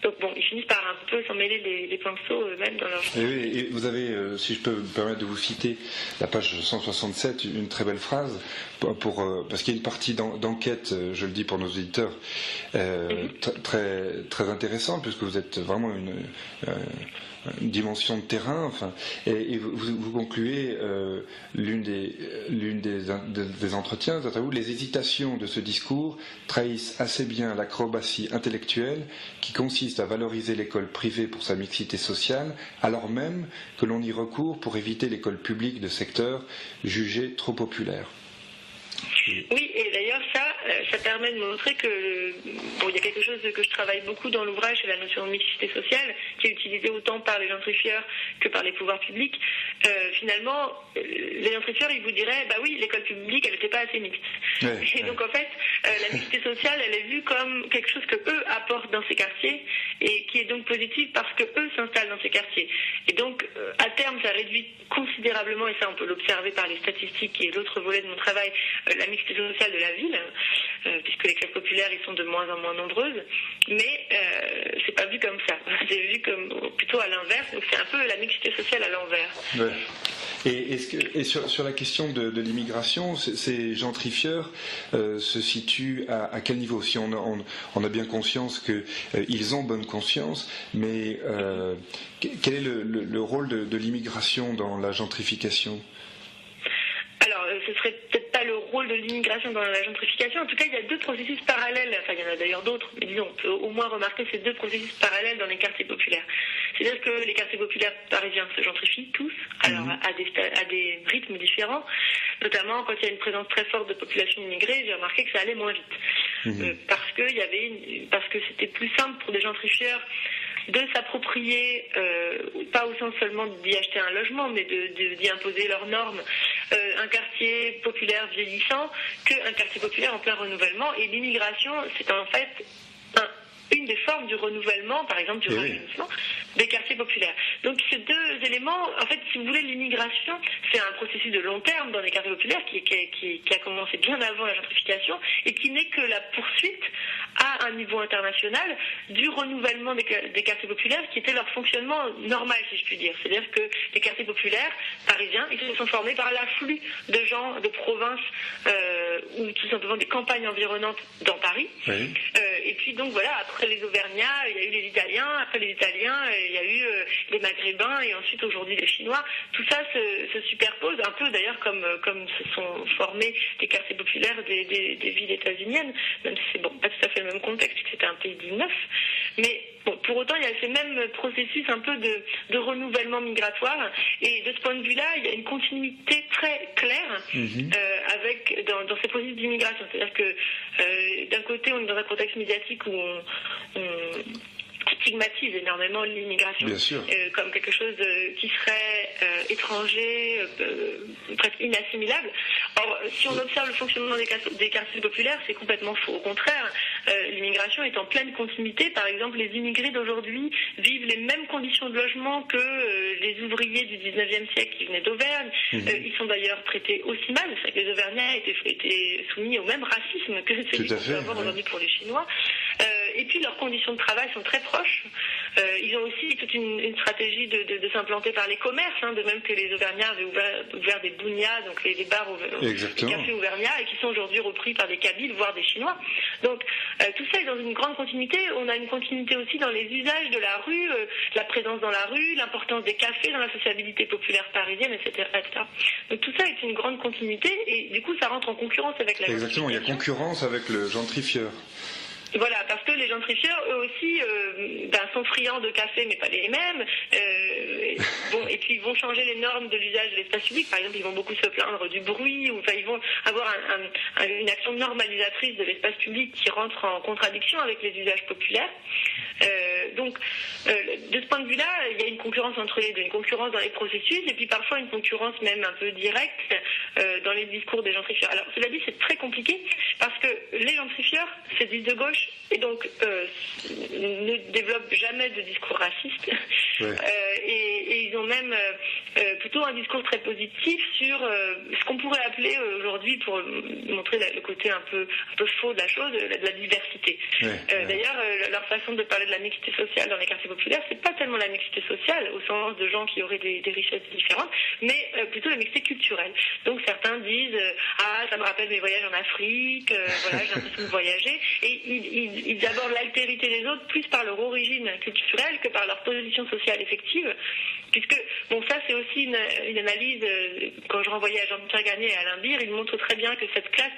Donc bon, ils finissent par un peu s'en mêler les pinceaux eux-mêmes dans leur... Et vous avez, si je peux me permettre de vous citer la page 167, une très belle phrase, parce qu'il y a une partie d'enquête, je le dis pour nos auditeurs, très, très intéressante, puisque vous êtes vraiment une dimension de terrain, et vous concluez l'une des entretiens, les hésitations de ce discours trahissent assez bien l'acrobatie intellectuelle qui consiste à valoriser l'école privée pour sa mixité sociale, alors même que l'on y recourt pour éviter l'école publique de secteur jugée trop populaire. Oui, et d'ailleurs ça permet de montrer que il y a quelque chose que je travaille beaucoup dans l'ouvrage, c'est la notion de mixité sociale, qui est utilisée autant par les gentrifieurs que par les pouvoirs publics. Finalement, les gentrifieurs, ils vous diraient, bah oui, l'école publique, elle n'était pas assez mixte. Et donc en fait, la mixité sociale, elle est vue comme quelque chose que eux apportent dans ces quartiers, et qui est donc positive parce que eux s'installent dans ces quartiers. Et donc, à terme, ça réduit considérablement, et ça on peut l'observer par les statistiques, qui est l'autre volet de mon travail, la mixité sociale de la ville, puisque les classes populaires ils sont de moins en moins nombreuses, mais c'est pas vu comme ça, c'est vu comme plutôt à l'inverse, donc c'est un peu la mixité sociale à l'envers. Ouais. Et sur la question de l'immigration, ces gentrifieurs se situent à quel niveau? Si on a bien conscience qu'ils ont bonne conscience, mais quel est le rôle de l'immigration dans la gentrification? Alors, ce serait peut-être pas le rôle de l'immigration dans la gentrification. En tout cas, il y a deux processus parallèles. Enfin, il y en a d'ailleurs d'autres, mais disons, on peut au moins remarquer ces deux processus parallèles dans les quartiers populaires. C'est-à-dire que les quartiers populaires parisiens se gentrifient tous, alors à des rythmes différents. Notamment, quand il y a une présence très forte de population immigrée, j'ai remarqué que ça allait moins vite. Parce que c'était plus simple pour des gentrifieurs de s'approprier, pas au sens seulement d'y acheter un logement, mais d'y imposer leurs normes, un quartier populaire vieillissant qu'un quartier populaire en plein renouvellement. Et l'immigration, c'est en fait une des formes du renouvellement, par exemple du rajeunissement des quartiers populaires. Donc ces deux éléments, en fait, si vous voulez, l'immigration, c'est un processus de long terme dans les quartiers populaires qui a commencé bien avant la gentrification et qui n'est que la poursuite à un niveau international du renouvellement des quartiers populaires qui était leur fonctionnement normal, si je puis dire. C'est-à-dire que les quartiers populaires parisiens, ils se sont formés par l'afflux de gens de province ou tout simplement des campagnes environnantes dans Paris. Oui. Et puis donc voilà, après les Auvergnats, il y a eu les Italiens, après les Italiens, il y a eu les Maghrébins et ensuite aujourd'hui les Chinois. Tout ça se superpose, un peu d'ailleurs comme se sont formés les quartiers populaires des villes états-uniennes, même si c'est pas tout à fait le même contexte, puisque c'était un pays du neuf. Mais bon, pour autant, il y a ces mêmes processus un peu de renouvellement migratoire. Et de ce point de vue-là, il y a une continuité très claire dans ces processus d'immigration. C'est-à-dire que d'un côté, on est dans un contexte médiatique où on stigmatise énormément l'immigration comme quelque chose qui serait étranger, presque inassimilable. Or, si on observe le fonctionnement des quartiers populaires, c'est complètement faux. Au contraire, l'immigration est en pleine continuité. Par exemple, les immigrés d'aujourd'hui vivent les mêmes conditions de logement que les ouvriers du 19e siècle qui venaient d'Auvergne. Ils sont d'ailleurs traités aussi mal. C'est que les Auvergnats étaient soumis au même racisme que celui qu'on peut avoir aujourd'hui pour les Chinois. Et puis leurs conditions de travail sont très proches. Ils ont aussi toute une stratégie de s'implanter par les commerces, de même que les Auvergnats avaient ouvert des bounias, donc les bars, les cafés Auvergnats, et qui sont aujourd'hui repris par des Kabyles, voire des Chinois. Donc tout ça est dans une grande continuité. On a une continuité aussi dans les usages de la rue, la présence dans la rue, l'importance des cafés dans la sociabilité populaire parisienne, etc., etc. Donc tout ça est une grande continuité, et du coup ça rentre en concurrence avec la Exactement, il y a concurrence avec le gentrifieur. Voilà, parce que les gentrifieurs, eux aussi, sont friands de café, mais pas les mêmes. Et puis ils vont changer les normes de l'usage de l'espace public. Par exemple, ils vont beaucoup se plaindre du bruit, ils vont avoir une action normalisatrice de l'espace public qui rentre en contradiction avec les usages populaires. De ce point de vue-là, il y a une concurrence entre les deux, une concurrence dans les processus, et puis parfois une concurrence même un peu directe dans les discours des gentrifieurs. Alors, cela dit, c'est très compliqué, parce que les gentrifieurs se disent de gauche, et donc ne développent jamais de discours racistes, et ils ont même plutôt un discours très positif sur ce qu'on pourrait appeler aujourd'hui, pour montrer le côté un peu faux de la chose, de la diversité. D'ailleurs, leur façon de parler de la mixité sociale dans les quartiers populaires, c'est pas tellement la mixité sociale au sens de gens qui auraient des richesses différentes, mais plutôt la mixité culturelle. Donc certains disent ça me rappelle mes voyages en Afrique, voilà, j'ai l'impression de voyager, et ils abordent l'altérité des autres plus par leur origine culturelle que par leur position sociale effective, puisque ça c'est aussi une analyse, quand je renvoyais à Jean-Pierre Gagné et à Alain Bir, ils montrent très bien que cette classe,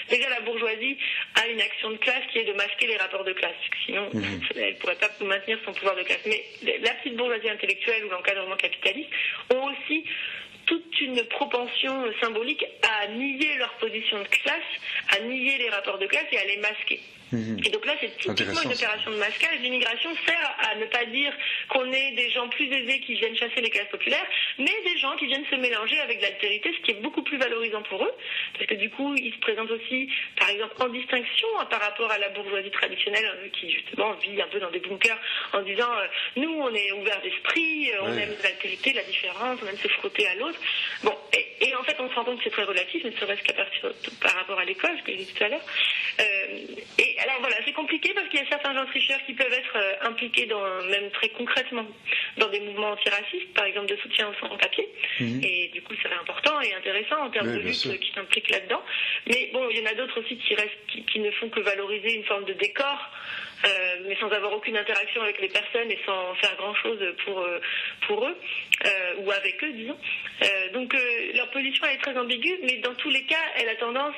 déjà la bourgeoisie a une action de classe qui est de masquer les rapports de classe, sinon elle ne pourrait pas maintenir son pouvoir de classe. Mais la petite bourgeoisie intellectuelle ou l'encadrement capitaliste ont aussi toute une propension symbolique à nier leur position de classe, à nier les rapports de classe et à les masquer. Et donc là, c'est typiquement une opération de masquage. L'immigration sert à ne pas dire qu'on est des gens plus aisés qui viennent chasser les classes populaires, mais des gens qui viennent se mélanger avec l'altérité, ce qui est beaucoup plus valorisant pour eux, parce que du coup, ils se présentent aussi, par exemple, en distinction par rapport à la bourgeoisie traditionnelle, qui justement vit un peu dans des bunkers en disant nous, on est ouverts d'esprit, on aime l'altérité, la différence, on aime se frotter à l'autre. Bon, et en fait, on se rend compte que c'est très relatif, ne serait-ce qu'à par rapport à l'école, ce que j'ai dit tout à l'heure. Et alors voilà, c'est compliqué parce qu'il y a certains gentrifieurs qui peuvent être impliqués même très concrètement dans des mouvements antiracistes, par exemple de soutien aux sans-papiers. Et du coup, c'est important et intéressant en termes de lutte qui s'impliquent là-dedans. Mais bon, il y en a d'autres aussi qui ne font que valoriser une forme de décor, mais sans avoir aucune interaction avec les personnes et sans faire grand-chose pour eux, ou avec eux, disons. Donc leur position elle est très ambiguë, mais dans tous les cas, elle a tendance...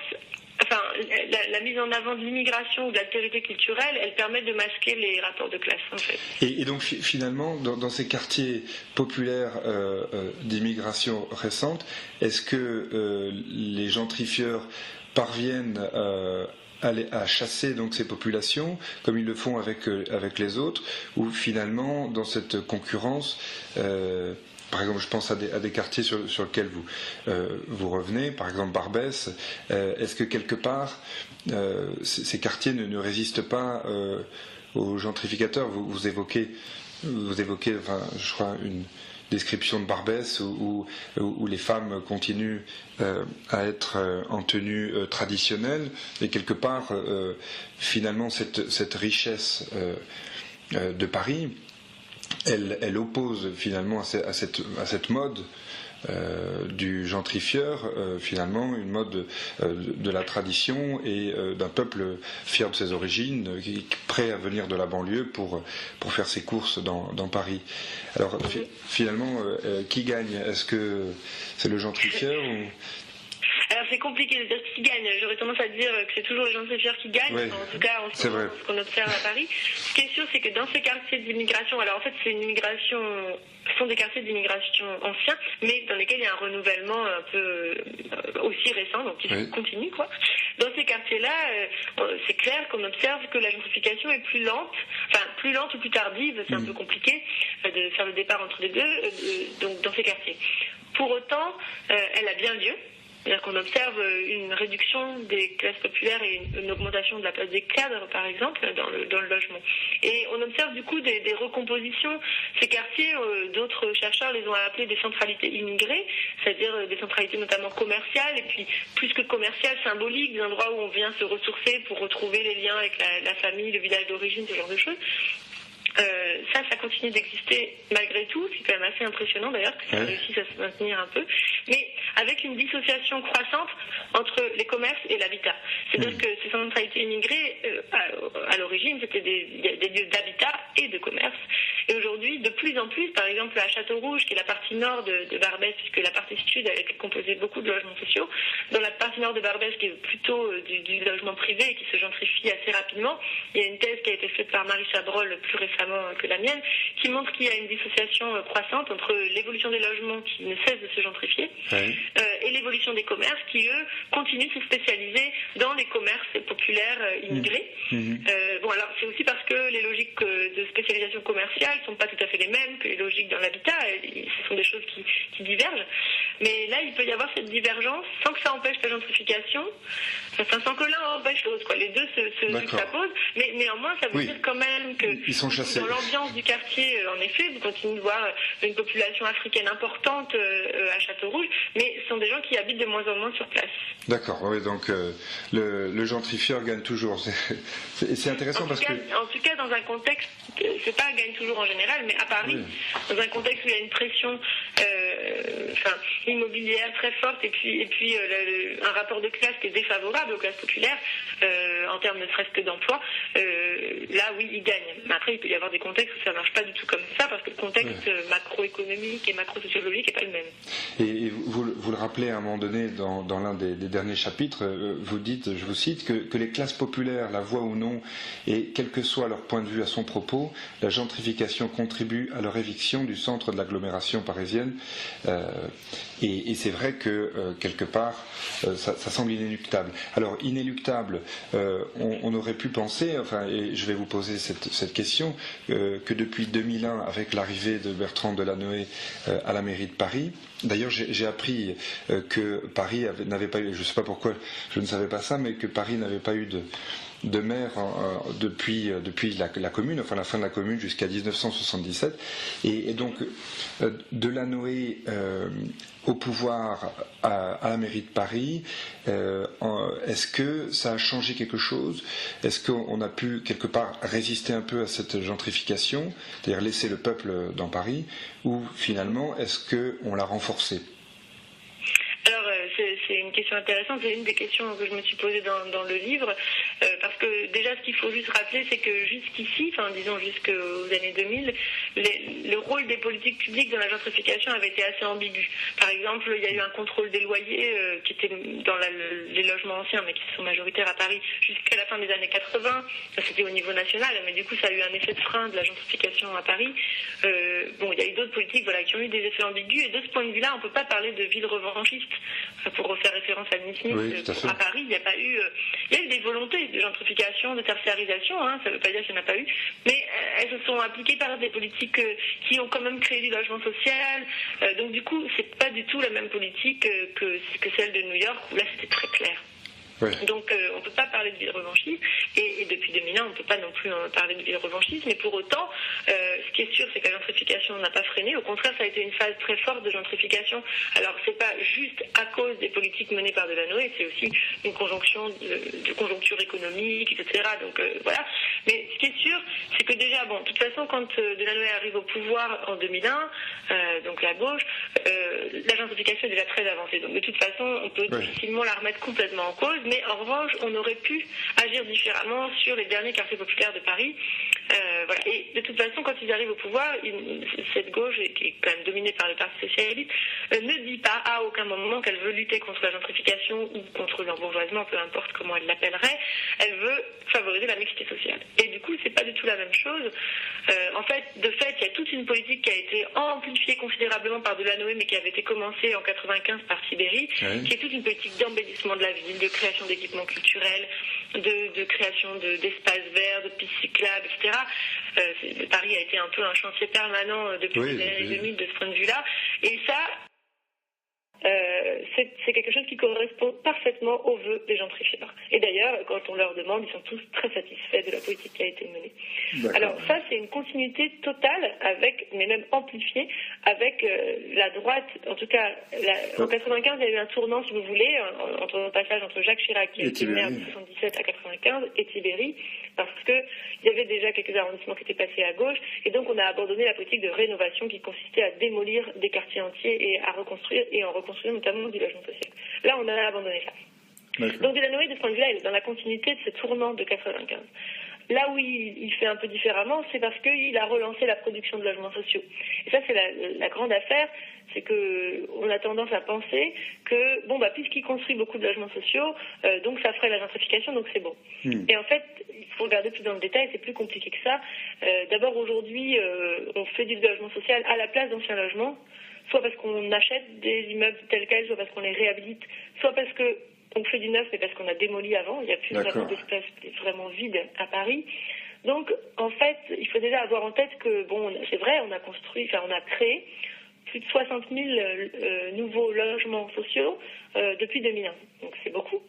la mise en avant de l'immigration ou de l'altérité culturelle, elle permet de masquer les rapports de classe, en fait. Et donc, finalement, dans ces quartiers populaires d'immigration récente, est-ce que les gentrifieurs parviennent à chasser donc ces populations, comme ils le font avec les autres, ou finalement, dans cette concurrence... par exemple, je pense à des quartiers sur lesquels vous revenez, par exemple Barbès. Est-ce que quelque part, ces quartiers ne résistent pas aux gentrificateurs. Vous évoquez, enfin, je crois, une description de Barbès où les femmes continuent à être en tenue traditionnelle, et quelque part, finalement, cette richesse de Paris, elle oppose finalement à cette mode du gentrifieur, finalement une mode de la tradition et d'un peuple fier de ses origines, prêt à venir de la banlieue pour faire ses courses dans Paris. Alors finalement, qui gagne? Est-ce que c'est le gentrifieur ou... Alors c'est compliqué de dire qui gagne. J'aurais tendance à dire que c'est toujours les gentrifieurs qui gagnent, oui, en tout cas en ce moment, ce qu'on observe à Paris. Ce qui est sûr, c'est que dans ces quartiers d'immigration, alors en fait c'est une immigration, ce sont des quartiers d'immigration anciens, mais dans lesquels il y a un renouvellement un peu aussi récent, donc qui continue quoi. Dans ces quartiers-là, c'est clair qu'on observe que la gentrification est plus lente ou plus tardive, c'est un peu compliqué de faire le départ entre les deux, donc dans ces quartiers. Pour autant, elle a bien lieu. C'est-à-dire qu'on observe une réduction des classes populaires et une augmentation de la place des cadres, par exemple, dans le logement. Et on observe du coup des recompositions. Ces quartiers, d'autres chercheurs les ont appelés des centralités immigrées, c'est-à-dire des centralités notamment commerciales, et puis plus que commerciales, symboliques, des endroits où on vient se ressourcer pour retrouver les liens avec la famille, le village d'origine, ce genre de choses. Ça continue d'exister malgré tout, c'est quand même assez impressionnant d'ailleurs que ça réussisse à se maintenir un peu, mais avec une dissociation croissante entre les commerces et l'habitat. C'est-à-dire que ces centralités immigrées, à l'origine, c'était des lieux d'habitat et de commerce, et aujourd'hui, de plus en plus, par exemple à Château-Rouge, qui est la partie nord de Barbès, puisque la partie sud a été composée de beaucoup de logements sociaux, dans la partie nord de Barbès, qui est plutôt du logement privé et qui se gentrifie assez rapidement, il y a une thèse qui a été faite par Marie Chabrol plus récemment que la mienne, qui montre qu'il y a une dissociation croissante entre l'évolution des logements qui ne cessent de se gentrifier et l'évolution des commerces qui, eux, continuent de se spécialiser dans les commerces populaires immigrés. Bon, alors c'est aussi parce que les logiques de spécialisation commerciale ne sont pas tout à fait les mêmes que les logiques dans l'habitat, ce sont des choses qui divergent. Mais là, il peut y avoir cette divergence sans que ça empêche la gentrification, sans que l'un empêche l'autre, quoi. Les deux se juxtaposent, mais néanmoins, ça veut dire quand même que ils sont chassés. Dans l'ambiance du quartier, en effet, vous continuez de voir une population africaine importante à Château-Rouge, mais ce sont des gens qui habitent de moins en moins sur place. D'accord, oui, donc le gentrifieur gagne toujours. C'est intéressant parce que... En tout cas, dans un contexte, c'est pas gagne toujours en général, mais à Paris, dans un contexte où il y a une pression immobilière très forte et puis un rapport de classe qui est défavorable aux classes populaires en termes ne serait-ce que d'emploi, là oui, il gagne. Mais après, il peut y avoir des contextes où ça ne marche pas du tout comme ça parce que le contexte macroéconomique et macro-sociologique n'est pas le même. Et vous le rappelez à un moment donné dans l'un des derniers chapitres, vous dites, je vous cite, que les classes populaires, la voient ou non, et quel que soit leur point de vue à son propos, la gentrification contribue à leur éviction du centre de l'agglomération parisienne. Et c'est vrai que quelque part, ça semble inéluctable. Alors inéluctable, on aurait pu penser, et je vais vous poser cette question, que depuis 2001, avec l'arrivée de Bertrand Delanoë à la mairie de Paris, d'ailleurs j'ai appris que Paris n'avait pas eu, je ne sais pas pourquoi je ne savais pas ça, mais que Paris n'avait pas eu de maire depuis la commune, enfin la fin de la commune jusqu'à 1977, et donc Delanoë au pouvoir à la mairie de Paris, est-ce que ça a changé quelque chose? Est-ce qu'on a pu quelque part résister un peu à cette gentrification, c'est-à-dire laisser le peuple dans Paris, ou finalement est-ce qu'on l'a renforcé? Alors, c'est une question intéressante, c'est une des questions que je me suis posée dans le livre, parce que déjà ce qu'il faut juste rappeler, c'est que jusqu'ici, disons jusqu'aux années 2000, le rôle des politiques publiques dans la gentrification avait été assez ambigu. Par exemple, il y a eu un contrôle des loyers qui était dans les logements anciens, mais qui sont majoritaires à Paris, jusqu'à la fin des années 80. C'était au niveau national, mais du coup ça a eu un effet de frein de la gentrification à Paris. Il y a eu d'autres politiques qui ont eu des effets ambigus, et de ce point de vue-là, on ne peut pas parler de ville revanchiste. Pour refaire référence à Smith, à Paris, il y a eu des volontés de gentrification, de tertiarisation, ça ne veut pas dire qu'il n'y en a pas eu, mais elles se sont appliquées par des politiques qui ont quand même créé du logement social, donc du coup, c'est pas du tout la même politique que celle de New York, où là c'était très clair. Oui. Donc on ne peut pas parler de ville revanchisme, et depuis 2001 on ne peut pas non plus parler de ville revanchisme, mais pour autant ce qui est sûr c'est que la gentrification n'a pas freiné, au contraire ça a été une phase très forte de gentrification. Alors c'est pas juste à cause des politiques menées par Delanoë, c'est aussi une conjonction de conjoncture économique, etc. Donc voilà, mais ce qui est sûr c'est que déjà, bon, de toute façon quand Delanoë arrive au pouvoir en 2001, donc la gauche, la gentrification est déjà très avancée, donc de toute façon on peut difficilement la remettre complètement en cause, mais en revanche on aurait pu agir différemment sur les derniers quartiers populaires de Paris. Voilà. Et de toute façon quand ils arrivent au pouvoir, cette gauche qui est quand même dominée par le Parti socialiste ne dit pas à aucun moment qu'elle veut lutter contre la gentrification ou contre l'embourgeoisement, peu importe comment elle l'appellerait, elle veut favoriser la mixité sociale. Et du coup c'est pas du tout la même chose. En fait, de fait, il y a toute une politique qui a été amplifiée considérablement par Delanoë, mais qui avait été commencée en 95 par Sibéry, qui est toute une politique d'embellissement de la ville, de création d'équipements culturels, de création d'espaces verts, de pistes cyclables, etc. Paris a été un peu un chantier permanent depuis les années 2000 de ce point de vue-là. Et ça, c'est quelque chose qui correspond parfaitement aux vœux des gentrifieurs. Et d'ailleurs, quand on leur demande, ils sont tous très satisfaits de la politique qui a été menée. Alors ça, c'est une continuité totale, mais même amplifiée, avec la droite. En tout cas, en 95, il y a eu un tournant, si vous voulez, entre le passage entre Jacques Chirac, qui a été maire de 77 à 95, et Sibéry, parce qu'il y avait déjà quelques arrondissements qui étaient passés à gauche, et donc on a abandonné la politique de rénovation qui consistait à démolir des quartiers entiers et à reconstruire, et en reconstruire notamment du logement social. Là, on a abandonné ça. Donc Delanoë, de ce point de vue-là, il est dans la continuité de ce tournant de 95. Là où il fait un peu différemment, c'est parce qu'il a relancé la production de logements sociaux. Et ça, c'est la grande affaire, c'est qu'on a tendance à penser que, puisqu'il construit beaucoup de logements sociaux, donc ça ferait la gentrification, donc c'est bon. Et en fait, il faut regarder plus dans le détail, c'est plus compliqué que ça. D'abord, aujourd'hui, on fait du logement social à la place d'anciens logements, soit parce qu'on achète des immeubles tels quels, soit parce qu'on les réhabilite, soit parce qu'on fait du neuf, mais parce qu'on a démoli avant. Il n'y a plus vraiment d'espace vraiment vide à Paris. Donc, en fait, il faut déjà avoir en tête que, c'est vrai, on a créé plus de 60 000 nouveaux logements sociaux depuis 2001. Donc, c'est beaucoup.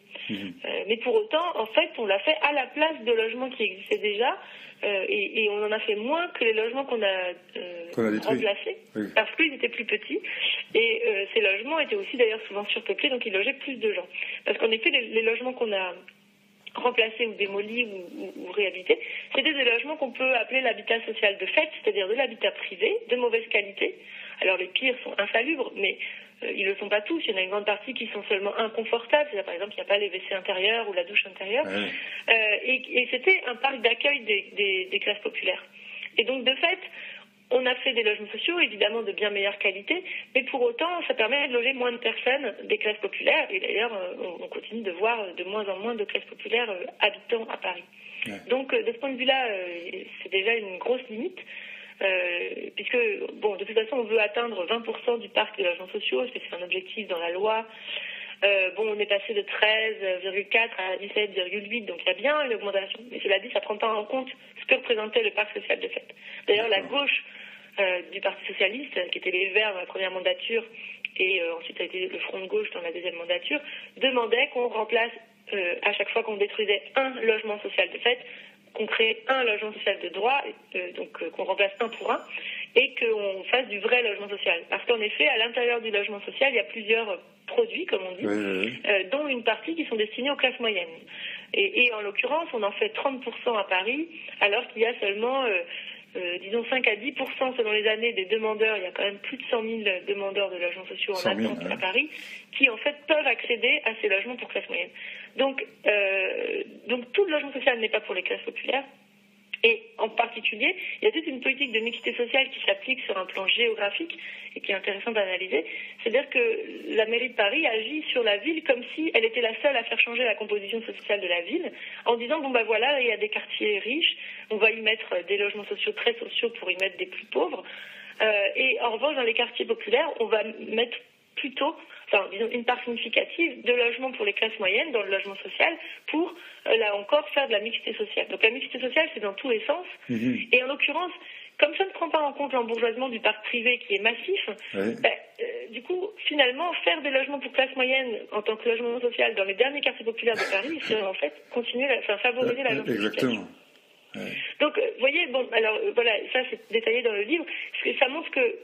Mais pour autant, en fait, on l'a fait à la place de logements qui existaient déjà, et on en a fait moins que les logements qu'on a remplacés, parce qu'ils étaient plus petits. Et ces logements étaient aussi d'ailleurs souvent surpeuplés, donc ils logeaient plus de gens. Parce qu'en effet, les logements qu'on a remplacés ou démolis ou réhabilités, c'était des logements qu'on peut appeler l'habitat social de fait, c'est-à-dire de l'habitat privé, de mauvaise qualité. Alors les pires sont insalubres, mais ils ne le sont pas tous. Il y en a une grande partie qui sont seulement inconfortables. C'est-à-dire, par exemple, il n'y a pas les WC intérieurs ou la douche intérieure. Et c'était un parc d'accueil des classes populaires. Et donc, de fait, on a fait des logements sociaux, évidemment de bien meilleure qualité, mais pour autant, ça permet de loger moins de personnes des classes populaires. Et d'ailleurs, on continue de voir de moins en moins de classes populaires habitant à Paris. Donc, de ce point de vue-là, c'est déjà une grosse limite. Puisque, de toute façon, on veut atteindre 20% du parc de logements sociaux, parce que c'est un objectif dans la loi. On est passé de 13,4 à 17,8, donc il y a bien une augmentation. Mais cela dit, ça ne prend pas en compte ce que représentait le parc social de fait. D'ailleurs, la gauche du Parti socialiste, qui était les Verts dans la première mandature, et ensuite a été le Front de gauche dans la deuxième mandature, demandait qu'on remplace, à chaque fois qu'on détruisait un logement social de fait, qu'on crée un logement social de droit, donc qu'on remplace un pour un, et qu'on fasse du vrai logement social. Parce qu'en effet, à l'intérieur du logement social, il y a plusieurs produits, comme on dit, dont une partie qui sont destinés aux classes moyennes. Et en l'occurrence, on en fait 30% à Paris, alors qu'il y a seulement, disons 5 à 10% selon les années des demandeurs. Il y a quand même plus de 100 000 demandeurs de logements sociaux en attente à Paris, qui en fait peuvent accéder à ces logements pour classe moyenne. Donc tout le logement social n'est pas pour les classes populaires. Et en particulier, il y a toute une politique de mixité sociale qui s'applique sur un plan géographique et qui est intéressante à analyser. C'est-à-dire que la mairie de Paris agit sur la ville comme si elle était la seule à faire changer la composition sociale de la ville, en disant voilà, il y a des quartiers riches, on va y mettre des logements sociaux très sociaux pour y mettre des plus pauvres. Et en revanche, dans les quartiers populaires, on va mettre plutôt, disons, une part significative de logements pour les classes moyennes dans le logement social pour, là encore, faire de la mixité sociale. Donc la mixité sociale, c'est dans tous les sens. Et en l'occurrence, comme ça ne prend pas en compte l'embourgeoisement du parc privé qui est massif, du coup, finalement, faire des logements pour classe moyenne en tant que logement social dans les derniers quartiers populaires de Paris, c'est en fait favoriser la gentrification. Exactement. Donc, vous voyez, bon, alors voilà, ça c'est détaillé dans le livre, parce que ça montre que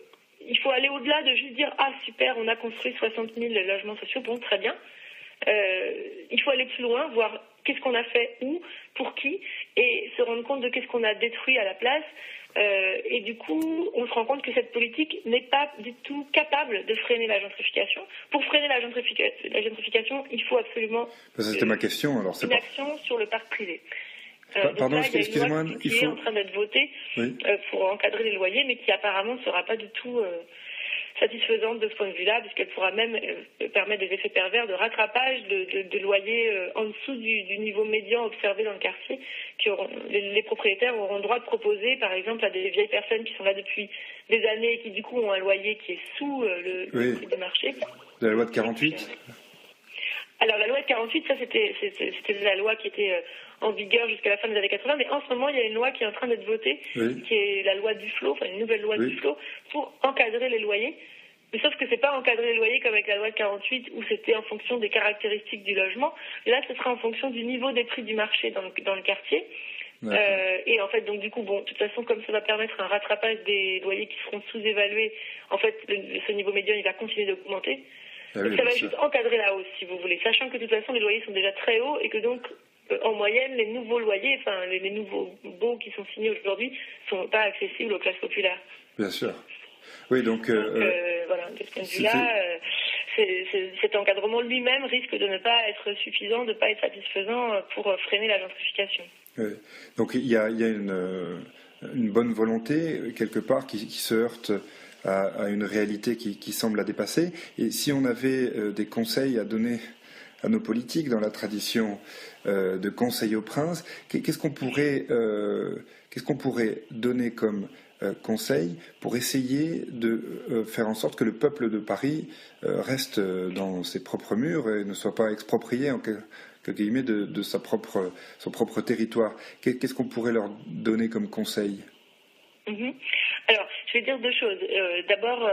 il faut aller au-delà de juste dire ah super, on a construit 60 000 logements sociaux, bon très bien. Il faut aller plus loin, voir qu'est-ce qu'on a fait, où, pour qui, et se rendre compte de qu'est-ce qu'on a détruit à la place. Et du coup, on se rend compte que cette politique n'est pas du tout capable de freiner la gentrification. Pour freiner la gentrification, il faut absolument c'était ma question, alors c'est une action sur le parc privé. Pardon, donc là, excusez-moi, il est en train d'être votée pour encadrer les loyers, mais qui apparemment ne sera pas du tout satisfaisante de ce point de vue-là, puisqu'elle pourra même permettre des effets pervers de rattrapage de loyers en dessous du niveau médian observé dans le quartier, les propriétaires auront le droit de proposer, par exemple, à des vieilles personnes qui sont là depuis des années et qui du coup ont un loyer qui est sous le prix du marché. La loi de 48 ? Alors la loi de 48, ça c'était la loi qui était en vigueur jusqu'à la fin des années 80, mais en ce moment il y a une loi qui est en train d'être votée, qui est la loi Duflot, enfin une nouvelle loi Duflot, pour encadrer les loyers. Mais sauf que c'est pas encadrer les loyers comme avec la loi de 48 où c'était en fonction des caractéristiques du logement. Là, ce sera en fonction du niveau des prix du marché dans le quartier. Et en fait, donc du coup, bon, de toute façon, comme ça va permettre un rattrapage des loyers qui seront sous-évalués, en fait, ce niveau médian, il va continuer d'augmenter. Donc ça va juste encadrer la hausse, si vous voulez, sachant que de toute façon, les loyers sont déjà très hauts et que donc, en moyenne, les nouveaux loyers, enfin, les nouveaux baux qui sont signés aujourd'hui, sont pas accessibles aux classes populaires. Bien sûr. Oui, donc voilà, de ce point de vue-là, cet encadrement lui-même risque de ne pas être suffisant, de ne pas être satisfaisant pour freiner la gentrification. Donc il y a une bonne volonté, quelque part, qui se heurte à une réalité qui semble la dépasser. Et si on avait des conseils à donner à nos politiques dans la tradition de conseil aux princes, qu'est-ce qu'on pourrait donner comme conseil pour essayer de faire en sorte que le peuple de Paris reste dans ses propres murs et ne soit pas exproprié en quelque guillemets de son propre territoire. Qu'est-ce qu'on pourrait leur donner comme conseil ? Alors, je vais dire deux choses. D'abord,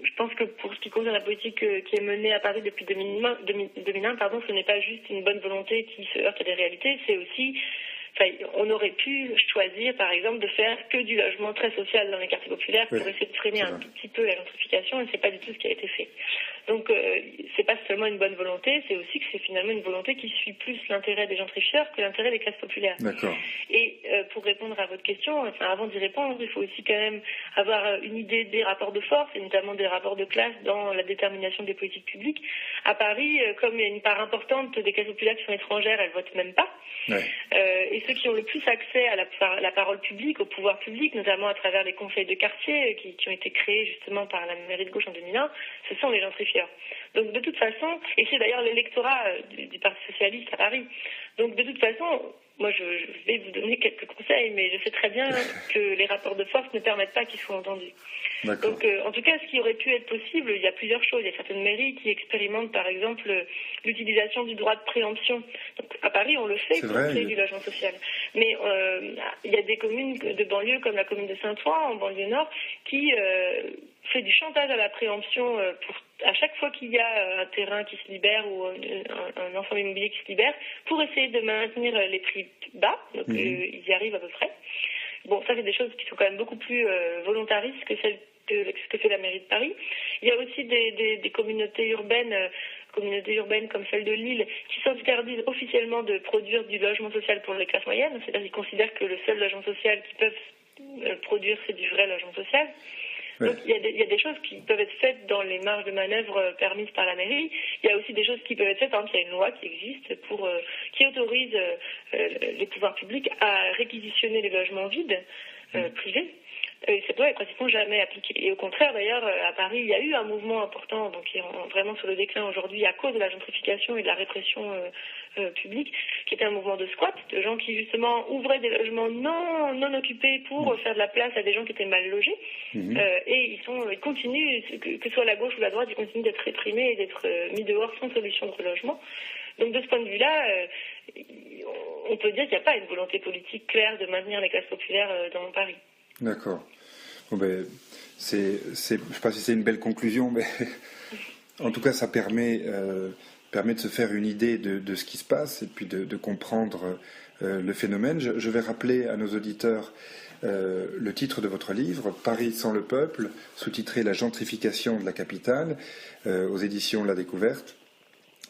je pense que pour ce qui concerne la politique qui est menée à Paris depuis 2001, ce n'est pas juste une bonne volonté qui se heurte à des réalités, c'est aussi... on aurait pu choisir, par exemple, de faire que du logement très social dans les quartiers populaires pour essayer de freiner un tout petit peu la gentrification, et c'est pas du tout ce qui a été fait. Donc, c'est pas seulement une bonne volonté, c'est aussi que c'est finalement une volonté qui suit plus l'intérêt des gentrifieurs que l'intérêt des classes populaires. D'accord. Et pour répondre à votre question, avant d'y répondre, il faut aussi quand même avoir une idée des rapports de force, et notamment des rapports de classe dans la détermination des politiques publiques. À Paris, comme il y a une part importante des classes populaires qui sont étrangères, elles votent même pas. Et ceux qui ont le plus accès à la parole publique, au pouvoir public, notamment à travers les conseils de quartier qui ont été créés justement par la mairie de gauche en 2001, ce sont les gentrifieurs. Donc de toute façon, et c'est d'ailleurs l'électorat du Parti socialiste à Paris, donc de toute façon, moi je vais vous donner quelques conseils, mais je sais très bien que les rapports de force ne permettent pas qu'ils soient entendus. Donc en tout cas, ce qui aurait pu être possible, il y a plusieurs choses. Il y a certaines mairies qui expérimentent par exemple l'utilisation du droit de préemption. Donc à Paris, on le fait pour créer du logement social. Mais il y a des communes de banlieue comme la commune de Saint-Ouen, en banlieue nord, qui fait du chantage à la préemption à chaque fois qu'il y a un terrain qui se libère ou un ensemble immobilier qui se libère, pour essayer de maintenir les prix bas. Donc ils y arrivent à peu près. Bon, ça c'est des choses qui sont quand même beaucoup plus volontaristes que celles que fait la mairie de Paris. Il y a aussi des communautés urbaines comme celle de Lille, qui s'interdisent officiellement de produire du logement social pour les classes moyennes. C'est-à-dire qu'ils considèrent que le seul logement social qu'ils peuvent produire, c'est du vrai logement social. Donc il y a des choses qui peuvent être faites dans les marges de manœuvre permises par la mairie. Il y a aussi des choses qui peuvent être faites. Par exemple, il y a une loi qui existe qui autorise les pouvoirs publics à réquisitionner les logements vides privés. Cette loi est pratiquement jamais appliquée. Et au contraire, d'ailleurs, à Paris, il y a eu un mouvement important, donc qui est vraiment sur le déclin aujourd'hui à cause de la gentrification et de la répression publique, qui était un mouvement de squat, de gens qui justement ouvraient des logements non occupés pour faire de la place à des gens qui étaient mal logés. Et ils continuent, que ce soit la gauche ou la droite, ils continuent d'être réprimés et d'être mis dehors sans solution de relogement. Donc de ce point de vue-là, on peut dire qu'il n'y a pas une volonté politique claire de maintenir les classes populaires dans Paris. D'accord. Bon, ben, je ne sais pas si c'est une belle conclusion, mais en tout cas, ça permet de se faire une idée de ce qui se passe et puis de comprendre le phénomène. Je vais rappeler à nos auditeurs le titre de votre livre, Paris sans le peuple, sous-titré La gentrification de la capitale, aux éditions La Découverte.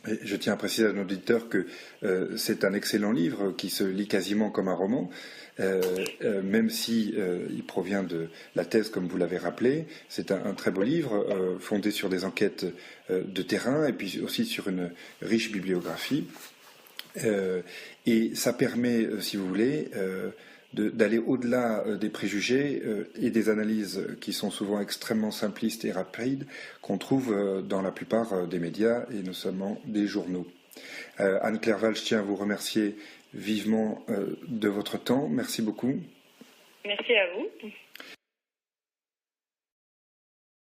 Et je tiens à préciser à nos auditeurs que c'est un excellent livre qui se lit quasiment comme un roman, même si il provient de la thèse, comme vous l'avez rappelé. C'est un très beau livre fondé sur des enquêtes de terrain et puis aussi sur une riche bibliographie. Et ça permet, si vous voulez, d'aller au-delà des préjugés et des analyses qui sont souvent extrêmement simplistes et rapides qu'on trouve dans la plupart des médias et notamment des journaux. Anne-Claire Valls, je tiens à vous remercier vivement de votre temps. Merci beaucoup. Merci à vous.